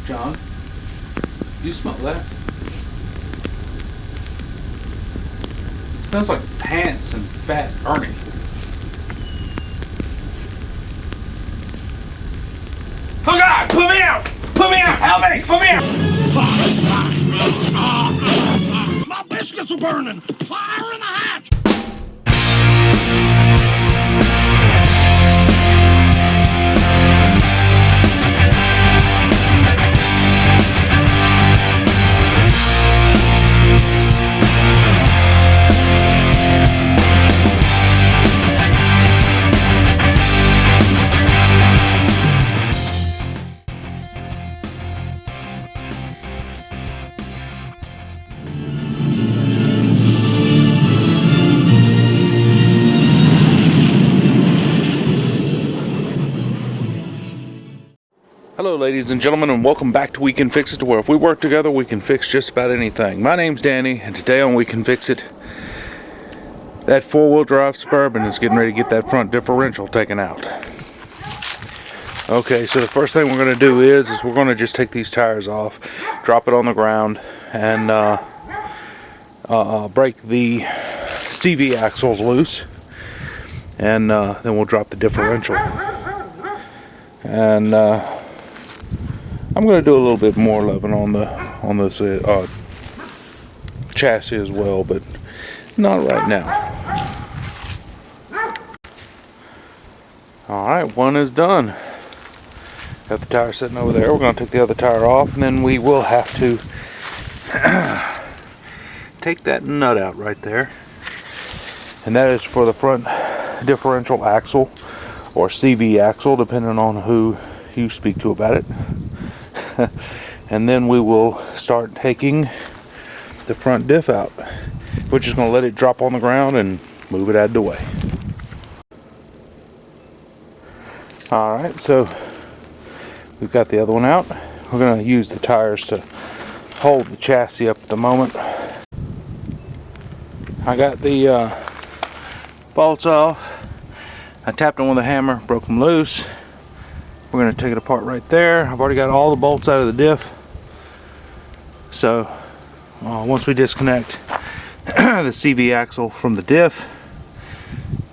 John, you smell that? It smells like pants and fat burning. Oh God! Put me out! Put me out! Help me! Put me out! My biscuits are burning! Fire in the hatch! Hello ladies and gentlemen, and welcome back to We Can Fix It, to where if we work together we can fix just about anything. My name's Danny, and today on We Can Fix It, that four-wheel drive Suburban is getting ready to get that front differential taken out. Okay, so the first thing we're going to do is we're going to just take these tires off, drop it on the ground, and break the CV axles loose, and then we'll drop the differential. And I'm going to do a little bit more loving on this chassis as well, but not right now. Alright, one is done. Got the tire sitting over there. We're going to take the other tire off, and then we will have to take that nut out right there. And that is for the front differential axle, or CV axle, depending on who you speak to about it. And then we will start taking the front diff out. We're just going to let it drop on the ground and move it out of the way. Alright, so we've got the other one out. We're going to use the tires to hold the chassis up at the moment. I got the bolts off. I tapped them with a hammer, broke them loose. We're going to take it apart right there. I've already got all the bolts out of the diff. So once we disconnect the CV axle from the diff,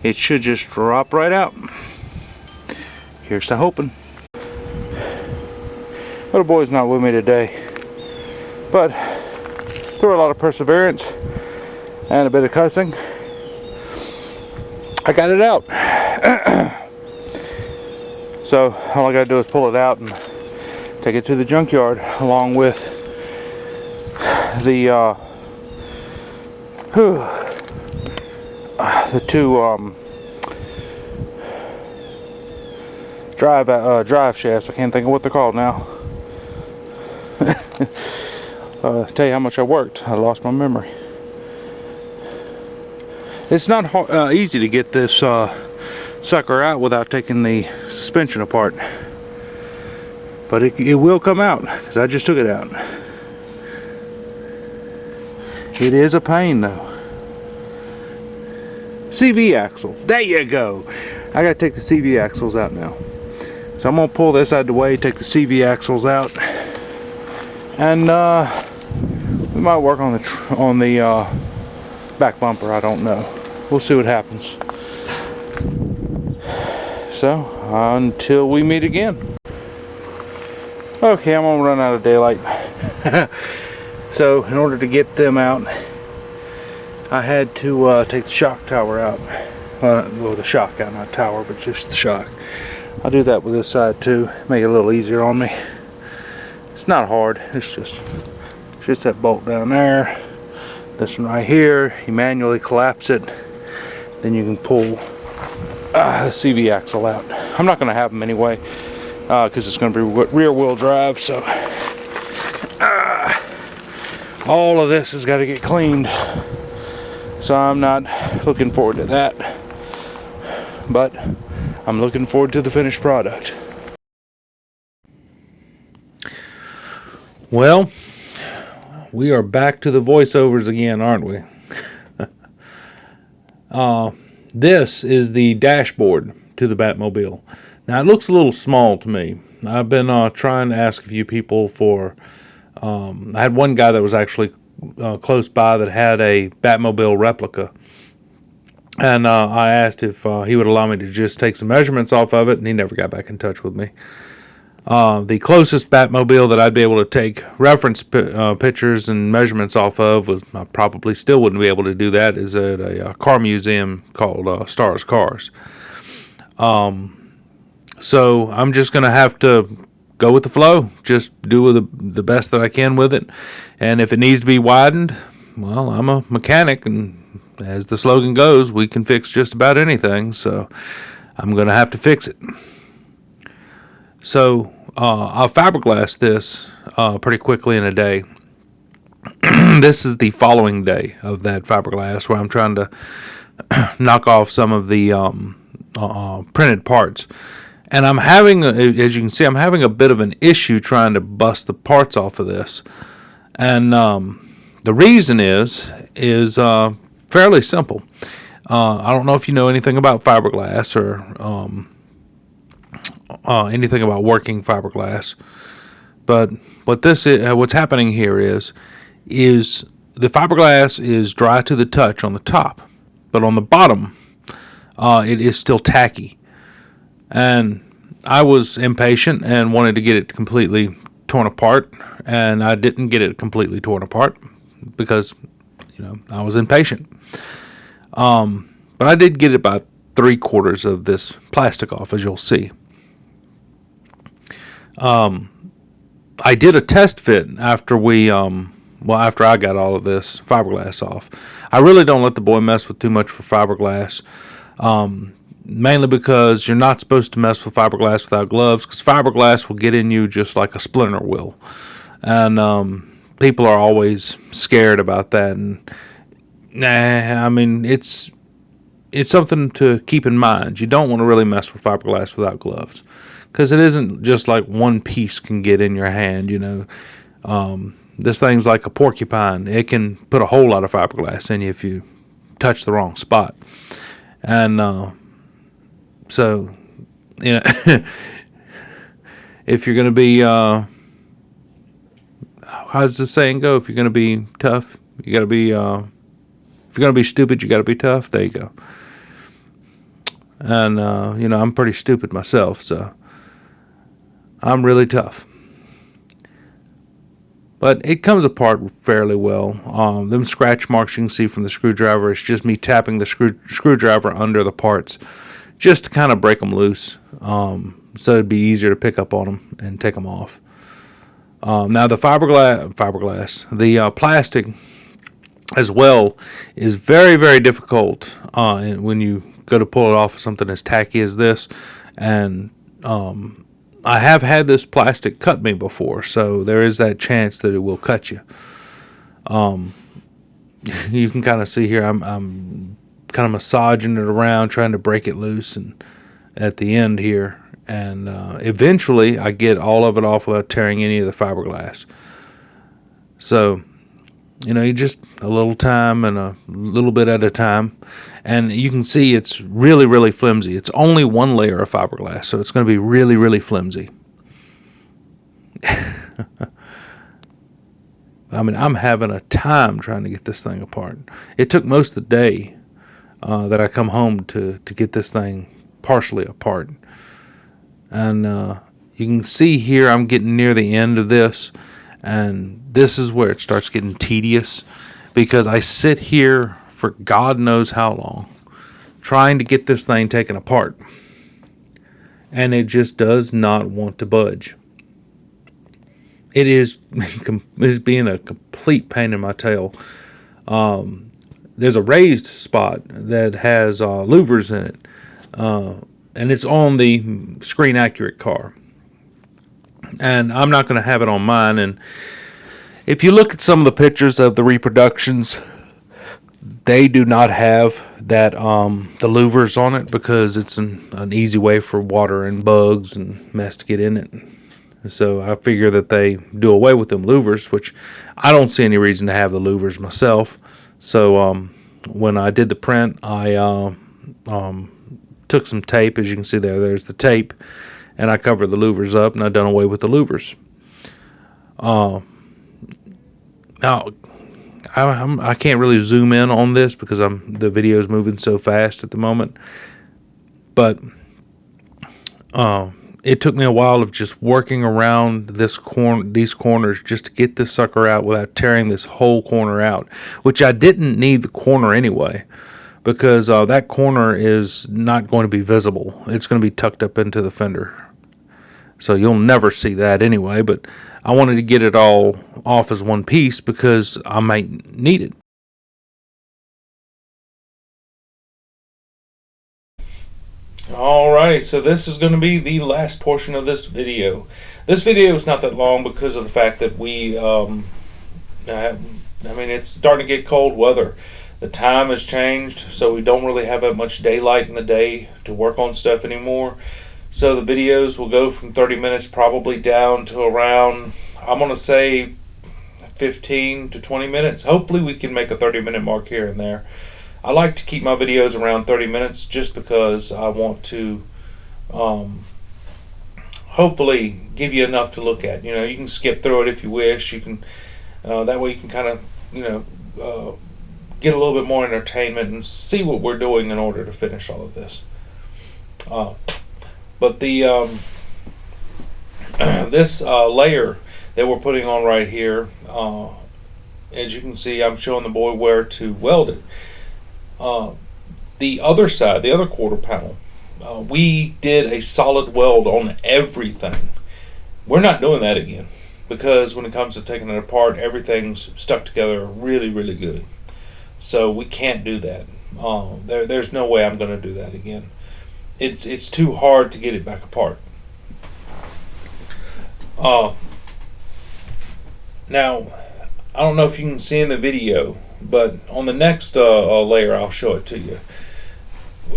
it should just drop right out. Here's to hoping. Little boy's not with me today, but through a lot of perseverance and a bit of cussing, I got it out. So all I gotta do is pull it out and take it to the junkyard, along with the two drive shafts. I can't think of what they're called now. Tell you how much I worked. I lost my memory. It's not easy to get this sucker out without taking the suspension apart, but it will come out, because I just took it out. It is a pain though. CV axle, there you go. I gotta take the CV axles out now, so I'm gonna pull this out of the way, take the CV axles out, and we might work on the back bumper. I don't know. We'll see what happens. So, until we meet again. Okay, I'm gonna run out of daylight. So, in order to get them out, I had to take the shock tower out. Well, the shock out, not tower, but just the shock. I'll do that with this side too, make it a little easier on me. It's not hard, it's just that bolt down there. This one right here, you manually collapse it, then you can pull the CV axle out. I'm not going to have them anyway, because it's going to be rear wheel drive, so all of this has got to get cleaned, so I'm not looking forward to that, but I'm looking forward to the finished product. Well, we are back to the voiceovers again, aren't we? This is the dashboard to the Batmobile. Now, it looks a little small to me. I've been trying to ask a few people for. I had one guy that was actually close by that had a Batmobile replica, and I asked if he would allow me to just take some measurements off of it, and he never got back in touch with me. The closest Batmobile that I'd be able to take reference pictures and measurements off of was, I probably still wouldn't be able to do that, is at a car museum called Stars Cars. So I'm just going to have to go with the flow, just do the best that I can with it. And if it needs to be widened, well, I'm a mechanic, and as the slogan goes, we can fix just about anything. So I'm going to have to fix it. So I'll fiberglass this pretty quickly in a day. This is the following day of that fiberglass where I'm trying to knock off some of the printed parts. And I'm having, as you can see, I'm having a bit of an issue trying to bust the parts off of this. And the reason is fairly simple. I don't know if you know anything about fiberglass or anything about working fiberglass, but what's happening here is the fiberglass is dry to the touch on the top, but on the bottom, it is still tacky. And I was impatient and wanted to get it completely torn apart, and I didn't get it completely torn apart because, I was impatient. But I did get about 3/4 of this plastic off, as you'll see. I did a test fit after after I got all of this fiberglass off. I really don't let the boy mess with too much for fiberglass. Mainly because you're not supposed to mess with fiberglass without gloves, because fiberglass will get in you just like a splinter will. And people are always scared about that. And it's something to keep in mind. You don't want to really mess with fiberglass without gloves, because it isn't just like one piece can get in your hand. This thing's like a porcupine. It can put a whole lot of fiberglass in you if you touch the wrong spot. And so, if you're going to be, how does the saying go? If you're going to be tough, you got to be, if you're going to be stupid, you got to be tough. There you go. And, I'm pretty stupid myself, so I'm really tough. But it comes apart fairly well. Them scratch marks you can see from the screwdriver, it's just me tapping the screwdriver under the parts just to kind of break them loose, so it'd be easier to pick up on them and take them off. Now the fiberglass, the plastic as well is very, very difficult when you go to pull it off of something as tacky as this. And I have had this plastic cut me before, so there is that chance that it will cut you. You can kind of see here I'm kind of massaging it around, trying to break it loose, and at the end here, and eventually I get all of it off without tearing any of the fiberglass. So, you just a little time and a little bit at a time, and you can see it's really, really flimsy. It's only one layer of fiberglass, so it's going to be really, really flimsy. I'm having a time trying to get this thing apart. It took most of the day that I come home to get this thing partially apart. And you can see here I'm getting near the end of this, and this is where it starts getting tedious, because I sit here for God knows how long trying to get this thing taken apart, and it just does not want to budge. It is being a complete pain in my tail. There's a raised spot that has louvers in it, and it's on the screen accurate car. And I'm not going to have it on mine. And if you look at some of the pictures of the reproductions, they do not have that the louvers on it, because it's an easy way for water and bugs and mess to get in it. So I figure that they do away with them louvers, which I don't see any reason to have the louvers myself. So when I did the print, I took some tape, as you can see there's the tape, and I covered the louvers up, and I done away with the louvers. Now, I can't really zoom in on this because the video is moving so fast at the moment. But it took me a while of just working around these corners just to get this sucker out without tearing this whole corner out, which I didn't need the corner anyway, because that corner is not going to be visible. It's going to be tucked up into the fender. So you'll never see that anyway, but I wanted to get it all off as one piece because I might need it. Alright, so this is going to be the last portion of this video. This video is not that long because of the fact that it's starting to get cold weather. The time has changed, so we don't really have that much daylight in the day to work on stuff anymore. So the videos will go from 30 minutes probably down to around, I'm going to say 15 to 20 minutes. Hopefully we can make a 30-minute mark here and there. I like to keep my videos around 30 minutes just because I want to hopefully give you enough to look at. You can skip through it if you wish. You can that way you can kind of get a little bit more entertainment and see what we're doing in order to finish all of this. But the this layer that we're putting on right here, as you can see, I'm showing the boy where to weld it. The other side, the other quarter panel, we did a solid weld on everything. We're not doing that again because when it comes to taking it apart, everything's stuck together really, really good. So we can't do that. There's no way I'm going to do that again. It's too hard to get it back apart. Now, I don't know if you can see in the video, but on the next layer, I'll show it to you.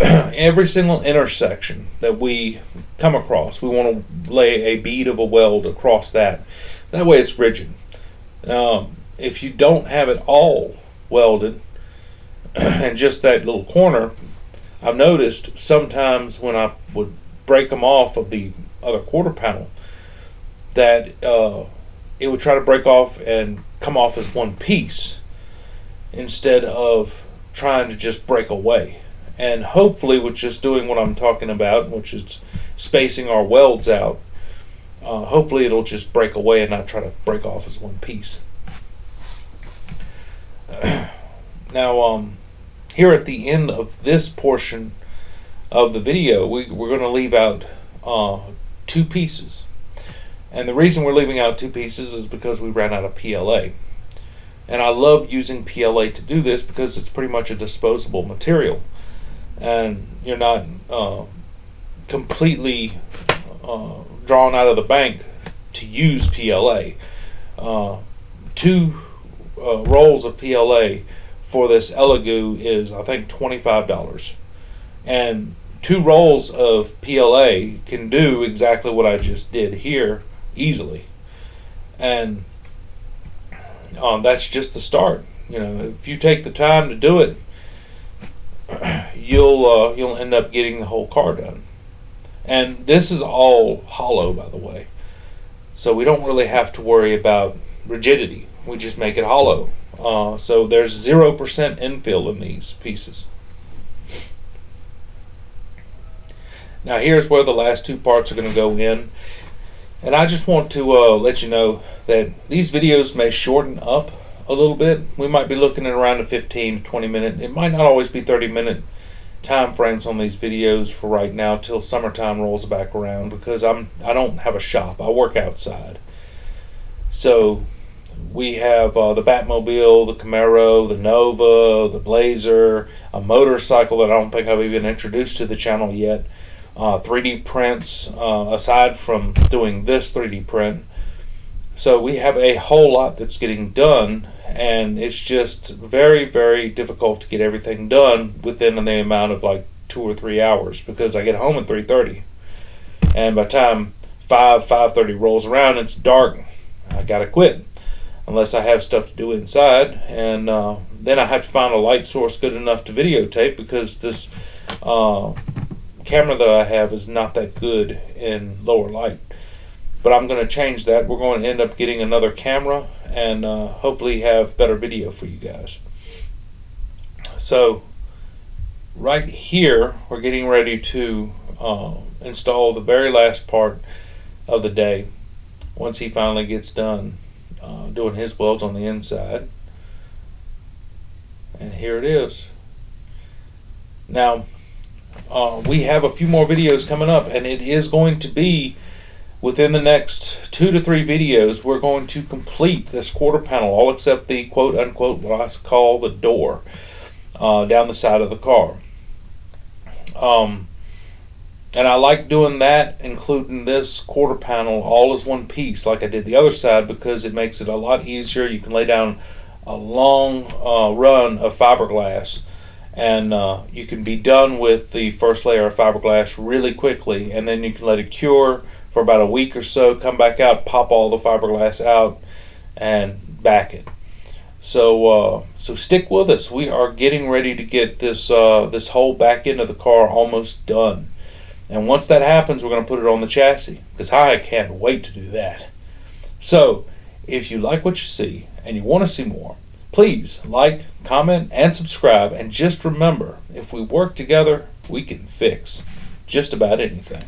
Every single intersection that we come across, we want to lay a bead of a weld across that. That way it's rigid. If you don't have it all welded, and just that little corner, I've noticed sometimes when I would break them off of the other quarter panel that it would try to break off and come off as one piece instead of trying to just break away. And hopefully with just doing what I'm talking about, which is spacing our welds out, hopefully it'll just break away and not try to break off as one piece. Now, here at the end of this portion of the video, we're going to leave out 2 pieces. And the reason we're leaving out 2 pieces is because we ran out of PLA. And I love using PLA to do this because it's pretty much a disposable material. And you're not completely drawn out of the bank to use PLA. 2 rolls of PLA for this Elegoo is, I think, $25. And 2 rolls of PLA can do exactly what I just did here easily. And that's just the start. If you take the time to do it, you'll end up getting the whole car done. And this is all hollow, by the way, so we don't really have to worry about rigidity. We just make it hollow. So there's 0% infill in these pieces. Now here's where the last 2 parts are going to go in. And I just want to let you know that these videos may shorten up a little bit. We might be looking at around a 15 to 20 minute. It might not always be 30-minute time frames on these videos for right now till summertime rolls back around, because I don't have a shop. I work outside. So we have the Batmobile, the Camaro, the Nova, the Blazer, a motorcycle that I don't think I've even introduced to the channel yet. 3D prints, aside from doing this 3D print. So we have a whole lot that's getting done, and it's just very, very difficult to get everything done within the amount of like 2 or 3 hours, because I get home at 3:30, and by the time 5:30 rolls around, it's dark. I gotta quit unless I have stuff to do inside, and then I have to find a light source good enough to videotape, because this camera that I have is not that good in lower light. But I'm going to change that. We're going to end up getting another camera and hopefully have better video for you guys. So right here, we're getting ready to install the very last part of the day once he finally gets done doing his welds on the inside. And here it is. Now, we have a few more videos coming up, and it is going to be within the next 2 to 3 videos. We're going to complete this quarter panel, all except the quote-unquote what I call the door down the side of the car. And I like doing that, including this quarter panel all as one piece like I did the other side, because it makes it a lot easier. You can lay down a long run of fiberglass, and you can be done with the first layer of fiberglass really quickly, and then you can let it cure for about a week or so, come back out, pop all the fiberglass out, and back it. So stick with us. We are getting ready to get this this whole back end of the car almost done. And once that happens, we're going to put it on the chassis, because I can't wait to do that. So if you like what you see and you want to see more, please like, comment, and subscribe. And just remember, if we work together, we can fix just about anything.